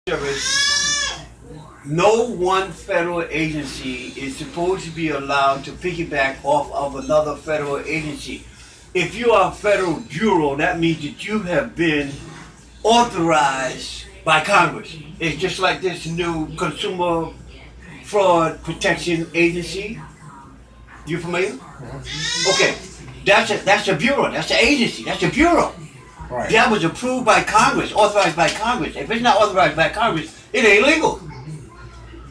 Service, no one federal agency is supposed to be allowed to piggyback off of another federal agency. If you are a federal bureau, that means that you have been authorized by Congress. It's just like this new Consumer Fraud Protection Agency. You familiar? Okay, that's a bureau. That's an agency. That's a bureau. Right. That was approved by Congress, authorized by Congress. If it's not authorized by Congress, it ain't legal.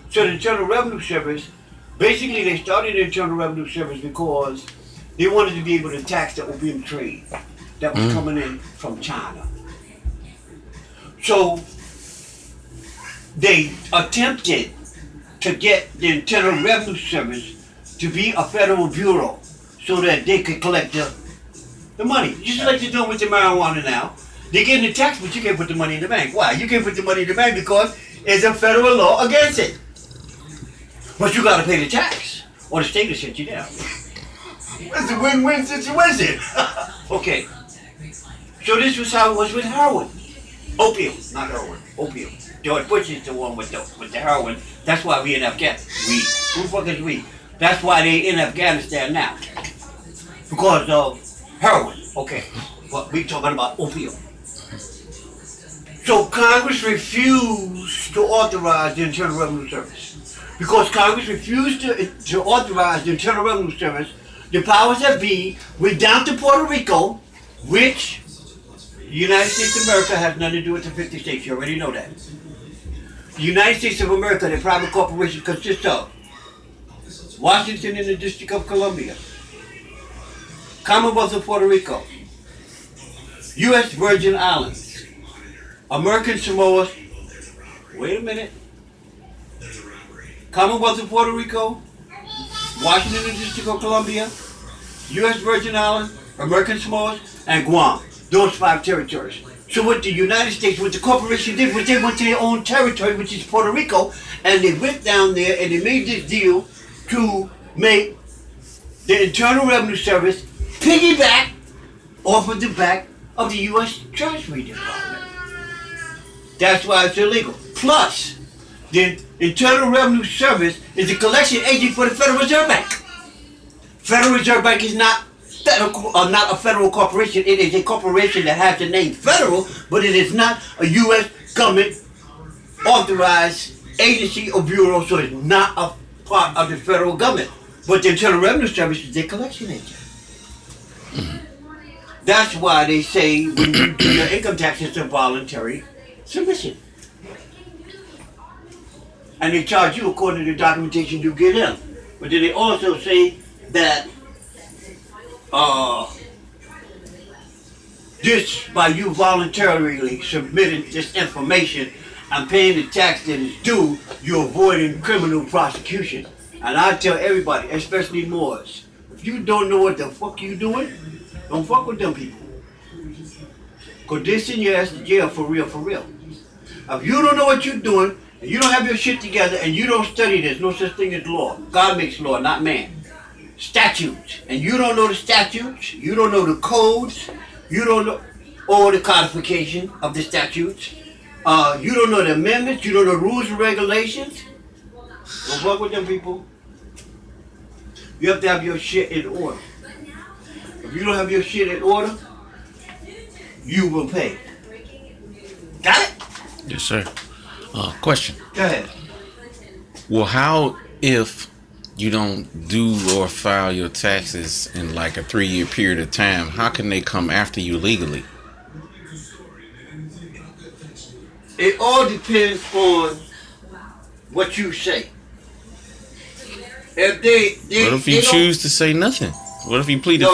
So the Internal Revenue Service, basically they started the Internal Revenue Service because they wanted to be able to tax the opium trade that was coming in from China. So they attempted to get the Internal Revenue Service to be a federal bureau so that they could collect the money. Just like they're doing with the marijuana now. They're getting the tax, but you can't put the money in the bank. Why? You can't put the money in the bank because there's a federal law against it. But you gotta pay the tax, or the state will shut you down. It's a win-win situation. Okay. So this was how it was with heroin. Opium, not heroin. Opium. George Bush is the one with the heroin. That's why we in Afghanistan. Who the fuck is we? That's why they in Afghanistan now. Because of heroin. Okay. But we talking about opium. So Congress refused to authorize the Internal Revenue Service. Because Congress refused to authorize the Internal Revenue Service, the powers that be went down to Puerto Rico, which the United States of America has nothing to do with the 50 states. You already know that. The United States of America, the private corporation consists of Washington and the District of Columbia, Commonwealth of Puerto Rico, U.S. Virgin Islands, American Samoa, wait a minute, Commonwealth of Puerto Rico, Washington and the District of Columbia, U.S. Virgin Islands, American Samoa, and Guam. Those 5 territories. So what the United States, what the corporation did was they went to their own territory, which is Puerto Rico, and they went down there and they made this deal to make the Internal Revenue Service piggyback off of the back of the U.S. Treasury Department. That's why it's illegal. Plus, the Internal Revenue Service is a collection agent for the Federal Reserve Bank. Federal Reserve Bank is not a federal corporation. It is a corporation that has the name federal, but it is not a U.S. government authorized agency or bureau, so it's not a part of the federal government. But the Internal Revenue Service is a collection agent. That's why they say when you do your income tax, it's a voluntary submission. And they charge you according to the documentation you get in. But then they also say that just by you voluntarily submitting this information and paying the tax that is due, you're avoiding criminal prosecution. And I tell everybody, especially Moors, if you don't know what the fuck you doing, don't fuck with them people. Cause they send your ass to jail for real, for real. If you don't know what you're doing, and you don't have your shit together, and you don't study this, no such thing as law. God makes law, not man. Statutes. And you don't know the statutes, you don't know the codes, you don't know all the codification of the statutes, you don't know the amendments, you don't know rules and regulations. Don't fuck with them people. You have to have your shit in order. If you don't have your shit in order, you will pay. Got it? Yes, sir. Question. Go ahead. Well, how if you don't do or file your taxes in like a 3-year period of time, how can they come after you legally? It all depends on what you say. If What if you choose to say nothing? What if you plead the fifth?